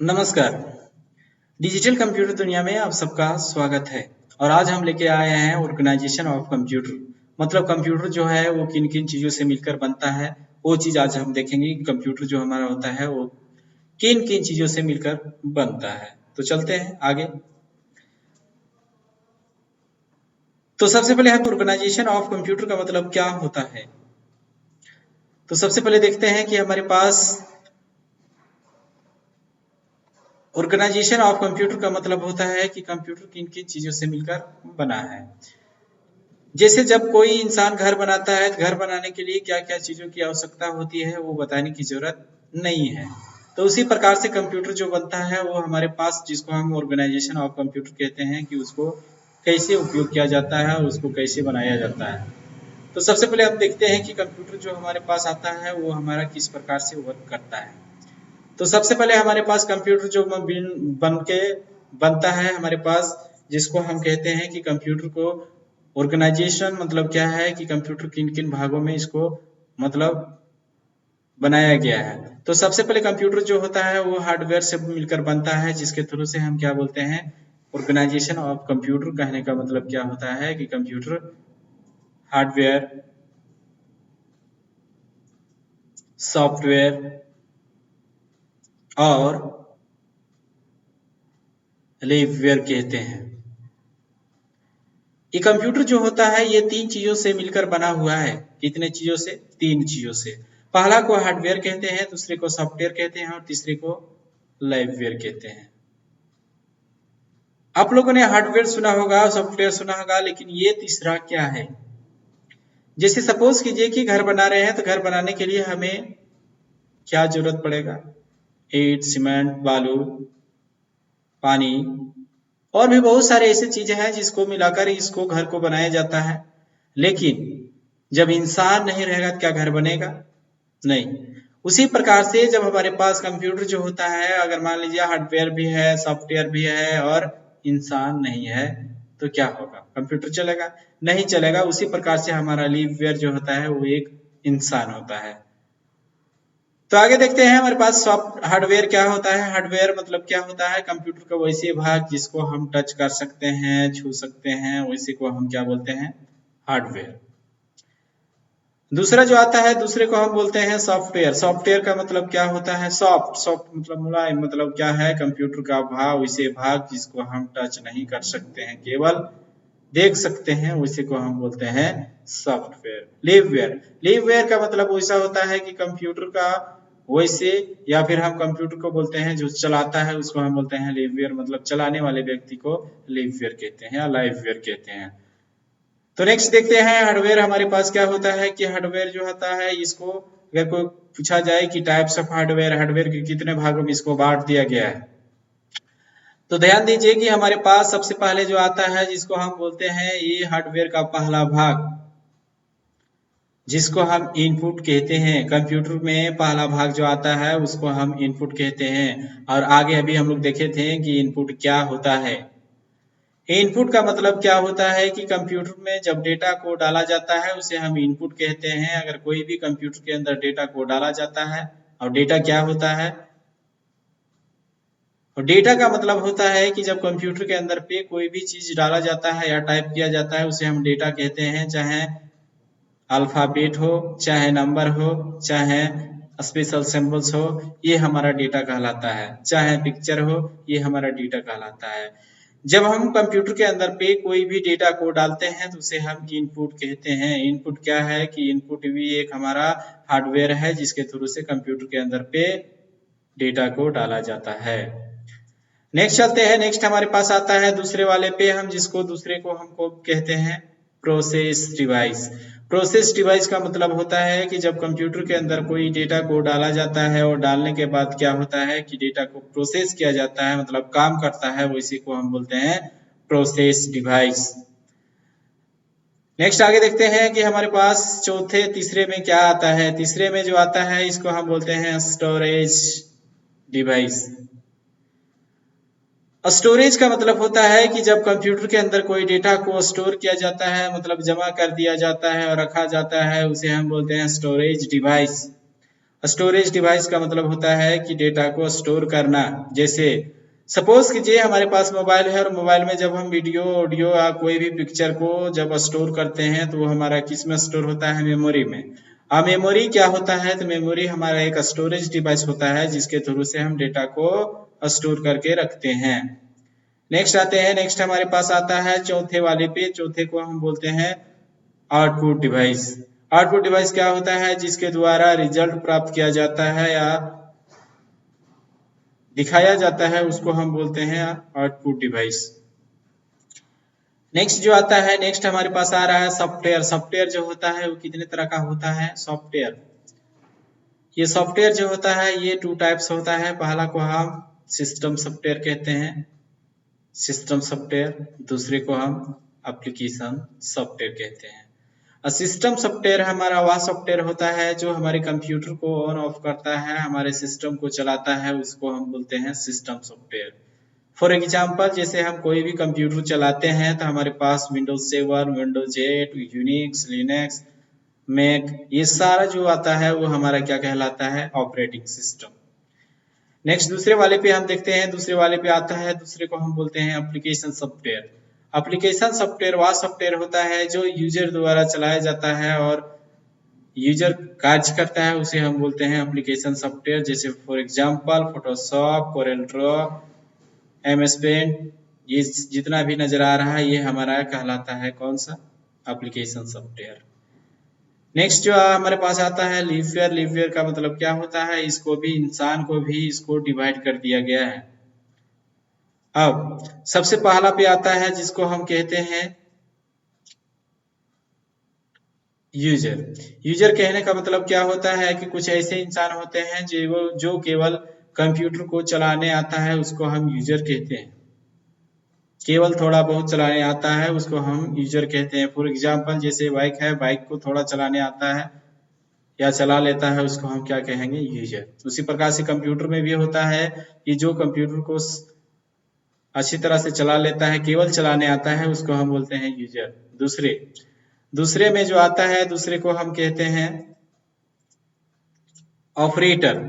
नमस्कार। Digital computer दुनिया में आप सबका स्वागत है। और आज हम लेके आए हैं ऑर्गेनाइजेशन ऑफ कंप्यूटर। मतलब कंप्यूटर जो है वो किन किन चीजों से मिलकर बनता है, वो चीज आज हम देखेंगे कि कंप्यूटर जो हमारा होता है वो किन किन चीजों से मिलकर बनता है। तो चलते हैं आगे। तो सबसे पहले हम ऑर्गेनाइजेशन ऑफ कंप्यूटर का मतलब क्या होता है। तो सबसे पहले देखते हैं कि हमारे पास ऑर्गेनाइजेशन ऑफ कंप्यूटर का मतलब होता है कि कंप्यूटर किन किन चीजों से मिलकर बना है। जैसे जब कोई इंसान घर बनाता है तो घर बनाने के लिए क्या क्या चीजों की आवश्यकता होती है वो बताने की जरूरत नहीं है। तो उसी प्रकार से कंप्यूटर जो बनता है वो हमारे पास, जिसको हम ऑर्गेनाइजेशन ऑफ कंप्यूटर कहते हैं, कि उसको कैसे उपयोग किया जाता है, उसको कैसे बनाया जाता है। तो सबसे पहले हम देखते हैं कि कंप्यूटर जो हमारे पास आता है वो हमारा किस प्रकार से वर्क करता है। तो सबसे पहले हमारे पास कंप्यूटर जो बन के बनता है हमारे पास, जिसको हम कहते हैं कि कंप्यूटर को ऑर्गेनाइजेशन मतलब क्या है कि कंप्यूटर किन किन भागों में इसको मतलब बनाया गया है। तो सबसे पहले कंप्यूटर जो होता है वो हार्डवेयर से मिलकर बनता है, जिसके थ्रू से हम क्या बोलते हैं, ऑर्गेनाइजेशन ऑफ कंप्यूटर। कहने का मतलब क्या होता है कि कंप्यूटर हार्डवेयर, सॉफ्टवेयर और हार्डवेयर कहते हैं। ये कंप्यूटर जो होता है ये तीन चीजों से मिलकर बना हुआ है। कितने चीजों से? तीन चीजों से। पहला को हार्डवेयर कहते हैं, दूसरे को सॉफ्टवेयर कहते हैं और तीसरे को लाइववेयर कहते हैं। आप लोगों ने हार्डवेयर सुना होगा, सॉफ्टवेयर सुना होगा, लेकिन ये तीसरा क्या है? जैसे सपोज कीजिए कि घर बना रहे हैं, तो घर बनाने के लिए हमें क्या जरूरत पड़ेगा? ईंट, सीमेंट, बालू, पानी और भी बहुत सारे ऐसे चीजें हैं जिसको मिलाकर इसको घर को बनाया जाता है। लेकिन जब इंसान नहीं रहेगा तो क्या घर बनेगा? नहीं। उसी प्रकार से जब हमारे पास कंप्यूटर जो होता है, अगर मान लीजिए हार्डवेयर भी है, सॉफ्टवेयर भी है और इंसान नहीं है, तो क्या होगा? कंप्यूटर चलेगा? नहीं चलेगा। उसी प्रकार से हमारा लिववेयर जो होता है वो एक इंसान होता है। तो आगे देखते हैं हमारे पास सॉफ्ट हार्डवेयर क्या होता है। हार्डवेयर मतलब क्या होता है? कंप्यूटर का वैसे भाग जिसको हम टच कर सकते हैं, छू सकते हैं, वैसे को हम क्या बोलते हैं? हार्डवेयर। दूसरा जो आता है, दूसरे को हम बोलते हैं सॉफ्टवेयर। सॉफ्टवेयर का मतलब क्या होता है? सॉफ्ट, सॉफ्ट मतलब मुलायम। मतलब क्या है? कंप्यूटर का भाग, वैसे भाग जिसको हम टच नहीं कर सकते हैं, केवल देख सकते हैं, उसी को हम बोलते हैं सॉफ्टवेयर। लिववेयर, लिववेयर का मतलब वैसा होता है कि कंप्यूटर का वैसे, या फिर हम कंप्यूटर को बोलते हैं जो चलाता है उसको हम बोलते हैं लिववेयर। मतलब चलाने वाले व्यक्ति को लिववेयर कहते हैं या लाइववेयर कहते हैं। तो नेक्स्ट देखते हैं हार्डवेयर हमारे पास क्या होता है। कि हार्डवेयर जो होता है, इसको अगर कोई पूछा जाए कि टाइप्स ऑफ हार्डवेयर, हार्डवेयर के कितने भागों में इसको बांट दिया गया है, तो ध्यान दीजिए कि हमारे पास सबसे पहले जो आता है जिसको हम बोलते हैं, ये हार्डवेयर का पहला भाग, जिसको हम इनपुट कहते हैं। कंप्यूटर में पहला भाग जो आता है उसको हम इनपुट कहते हैं। और आगे अभी हम लोग देखे थे कि इनपुट क्या होता है। इनपुट का मतलब क्या होता है कि कंप्यूटर में जब डेटा को डाला जाता है उसे हम इनपुट कहते हैं। अगर कोई भी कंप्यूटर के अंदर डेटा को डाला जाता है, और डेटा क्या होता है? और डेटा का मतलब होता है कि जब कंप्यूटर के अंदर पे कोई भी चीज डाला जाता है या टाइप किया जाता है उसे हम डेटा कहते हैं। चाहे अल्फाबेट हो, चाहे नंबर हो, चाहे स्पेशल सिंबल्स हो, ये हमारा डेटा कहलाता है। चाहे पिक्चर हो, ये हमारा डेटा कहलाता है। जब हम कंप्यूटर के अंदर पे कोई भी डेटा को डालते हैं तो उसे हम इनपुट कहते हैं। इनपुट क्या है कि इनपुट भी एक हमारा हार्डवेयर है जिसके थ्रू से कंप्यूटर के अंदर पे डेटा को डाला जाता है। नेक्स्ट चलते हैं। नेक्स्ट हमारे पास आता है दूसरे वाले पे, हम जिसको दूसरे को हमको कहते हैं प्रोसेस डिवाइस। प्रोसेस डिवाइस का मतलब होता है कि जब कंप्यूटर के अंदर कोई डेटा को डाला जाता है और डालने के बाद क्या होता है कि डेटा को प्रोसेस किया जाता है, मतलब काम करता है, उसी को हम बोलते हैं प्रोसेस डिवाइस। नेक्स्ट आगे देखते हैं कि हमारे पास चौथे तीसरे में क्या आता है। तीसरे में जो आता है इसको हम बोलते हैं स्टोरेज डिवाइस। स्टोरेज का मतलब होता है कि जब कंप्यूटर के अंदर कोई डेटा को स्टोर किया जाता है, मतलब जमा कर दिया जाता है और रखा जाता है, उसे हम बोलते हैं स्टोरेज डिवाइस। स्टोरेज डिवाइस का मतलब होता है कि डेटा को स्टोर करना। जैसे सपोज कीजिए हमारे पास मोबाइल है और मोबाइल में जब हम वीडियो ऑडियो या कोई भी पिक्चर को जब स्टोर करते हैं तो वो हमारा किस में स्टोर होता है, मेमोरी में। अब मेमोरी क्या होता है, तो मेमोरी हमारा एक स्टोरेज डिवाइस होता है जिसके थ्रू से हम डेटा को स्टोर करके रखते हैं। नेक्स्ट आते हैं, नेक्स्ट हमारे पास आता है चौथे वाले पे। चौथे को हम बोलते हैं आउटपुट डिवाइस। आउटपुट डिवाइस क्या होता है, जिसके द्वारा रिजल्ट प्राप्त किया जाता है या दिखाया जाता है, उसको हम बोलते हैं आउटपुट डिवाइस। नेक्स्ट जो आता है, नेक्स्ट हमारे पास आ रहा है सॉफ्टवेयर। सॉफ्टवेयर जो होता है वो कितने तरह का होता है, सॉफ्टवेयर। ये सॉफ्टवेयर जो होता है ये 2 टाइप्स होता है। पहला को हम सिस्टम सॉफ्टवेयर कहते हैं, सिस्टम सॉफ्टवेयर। दूसरे को हम एप्लीकेशन सॉफ्टवेयर कहते हैं। सिस्टम सॉफ्टवेयर हमारा वह सॉफ्टवेयर होता है जो हमारे कंप्यूटर को ऑन ऑफ करता है, हमारे सिस्टम को चलाता है, उसको हम बोलते हैं सिस्टम सॉफ्टवेयर। फॉर एग्जांपल, जैसे हम कोई भी कंप्यूटर चलाते हैं तो हमारे पास Windows 7, Windows 8, Unix, Linux, Mac, ये सारा जो आता है वो हमारा क्या कहलाता है, ऑपरेटिंग सिस्टम। नेक्स्ट दूसरे वाले पे हम देखते हैं, दूसरे वाले पे आता है, दूसरे को हम बोलते हैं एप्लीकेशन सॉफ्टवेयर। एप्लीकेशन सॉफ्टवेयर वह सॉफ्टवेयर होता है जो यूजर द्वारा चलाया जाता है और यूजर कार्य करता है, उसे हम बोलते हैं एप्लीकेशन सॉफ्टवेयर। जैसे for example Photoshop, Corel Draw, MS Paint, ये जितना भी नजर आ रहा है ये हमारा कहलाता है कौन सा, एप्लीकेशन सॉफ्टवेयर। नेक्स्ट जो हमारे पास आता है लीफवेयर। लीफवेयर का मतलब क्या होता है, इसको भी इंसान को भी इसको डिवाइड कर दिया गया है। अब सबसे पहला पे आता है जिसको हम कहते हैं यूजर। यूजर कहने का मतलब क्या होता है कि कुछ ऐसे इंसान होते हैं जो केवल कंप्यूटर को चलाने आता है, उसको हम यूजर कहते हैं। केवल थोड़ा बहुत चलाने आता है उसको हम यूजर कहते हैं। फॉर एग्जांपल, जैसे बाइक है, बाइक को थोड़ा चलाने आता है या चला लेता है, उसको हम क्या कहेंगे, यूजर। उसी प्रकार से कंप्यूटर में भी होता है कि जो कंप्यूटर को अच्छी तरह से चला लेता है, केवल चलाने आता है, उसको हम बोलते हैं यूजर। दूसरे में जो आता है, दूसरे को हम कहते हैं ऑपरेटर।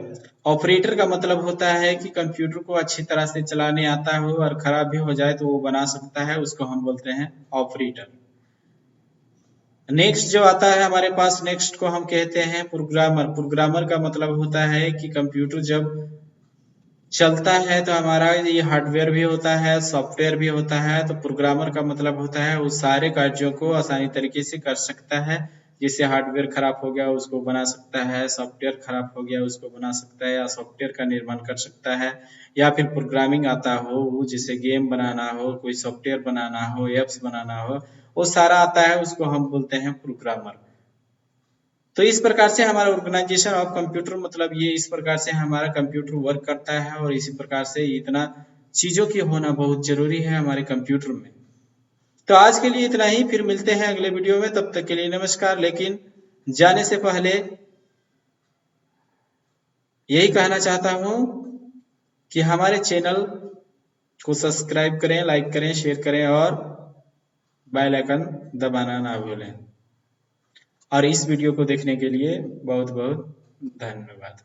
ऑपरेटर का मतलब होता है कि कंप्यूटर को अच्छी तरह से चलाने आता हो और खराब भी हो जाए तो वो बना सकता है, उसको हम बोलते हैं ऑपरेटर। नेक्स्ट जो आता है हमारे पास, नेक्स्ट को हम कहते हैं प्रोग्रामर। प्रोग्रामर का मतलब होता है कि कंप्यूटर जब चलता है तो हमारा ये हार्डवेयर भी होता है, सॉफ्टवेयर भी होता है। तो प्रोग्रामर का मतलब होता है वो सारे कार्यों को आसानी तरीके से कर सकता है। जैसे हार्डवेयर खराब हो गया उसको बना सकता है, सॉफ्टवेयर खराब हो गया उसको बना सकता है, या सॉफ्टवेयर का निर्माण कर सकता है, या फिर प्रोग्रामिंग आता हो, जैसे गेम बनाना हो, कोई सॉफ्टवेयर बनाना हो, एप्स बनाना हो, वो सारा आता है, उसको हम बोलते हैं प्रोग्रामर। तो इस प्रकार से हमारा ऑर्गेनाइजेशन ऑफ कंप्यूटर मतलब ये इस प्रकार से हमारा कंप्यूटर वर्क करता है, और इसी प्रकार से इतना चीजों की होना बहुत जरूरी है हमारे कंप्यूटर में। तो आज के लिए इतना ही, फिर मिलते हैं अगले वीडियो में, तब तक के लिए नमस्कार। लेकिन जाने से पहले यही कहना चाहता हूं कि हमारे चैनल को सब्सक्राइब करें, लाइक करें, शेयर करें और बेल आइकन दबाना ना भूलें। और इस वीडियो को देखने के लिए बहुत बहुत धन्यवाद।